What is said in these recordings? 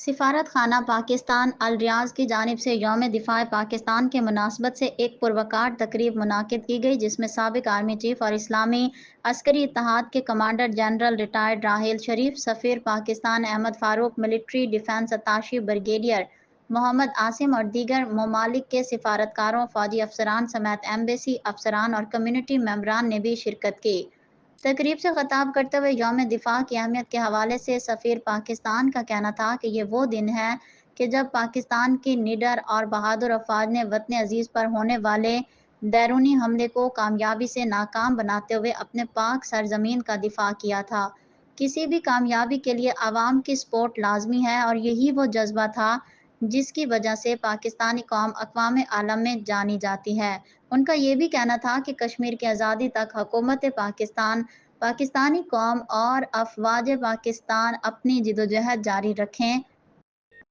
سفارت خانہ پاکستان الریاض کی جانب سے یوم دفاع پاکستان کے مناسبت سے ایک پروقار تقریب منعقد کی گئی، جس میں سابق آرمی چیف اور اسلامی عسکری اتحاد کے commander general retired Raheel Sharif, سفیر پاکستان احمد فاروق، military defence اتاشی brigadier Muhammad Asim اور دیگر ممالک کے سفارتکاروں، فوجی افسران سمیت ایمبیسی افسران اور کمیونٹی ممبران نے بھی شرکت کی۔ تقریب سے خطاب کرتے ہوئے یوم دفاع کی اہمیت کے حوالے سے سفیر پاکستان کا کہنا تھا کہ یہ وہ دن ہے کہ جب پاکستان کی نڈر اور بہادر افواج نے وطن عزیز پر ہونے والے بیرونی حملے کو کامیابی سے ناکام بناتے ہوئے اپنے پاک سرزمین کا دفاع کیا تھا۔ کسی بھی کامیابی کے لیے عوام کی سپورٹ لازمی ہے اور یہی وہ جذبہ تھا جس کی وجہ سے پاکستانی قوم اقوام عالم میں جانی جاتی ہے۔ ان کا یہ بھی کہنا تھا کہ کشمیر کی آزادی تک حکومت پاکستان، پاکستانی قوم اور افواج پاکستان اپنی جدوجہد جاری رکھیں۔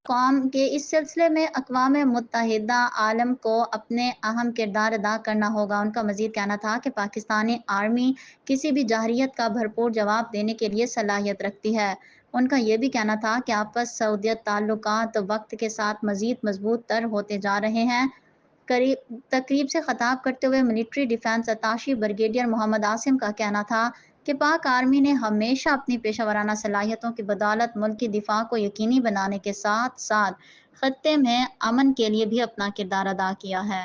قوم کے اس سلسلے میں اقوام متحدہ عالم کو اپنے اہم کردار ادا کرنا ہوگا۔ ان کا مزید کہنا تھا کہ پاکستانی آرمی کسی بھی جارحیت کا بھرپور جواب دینے کے لیے صلاحیت رکھتی ہے۔ ان کا یہ بھی کہنا تھا کہ آپس سعودیت تعلقات وقت کے ساتھ مزید مضبوط تر ہوتے جا رہے ہیں۔ تقریب سے خطاب کرتے ہوئے military defence اتاشی brigadier Muhammad Asim کا کہنا تھا کہ پاک آرمی نے ہمیشہ اپنی پیشہ ورانہ صلاحیتوں کی بدولت ملکی دفاع کو یقینی بنانے کے ساتھ ساتھ خطے میں امن کے لیے بھی اپنا کردار ادا کیا ہے۔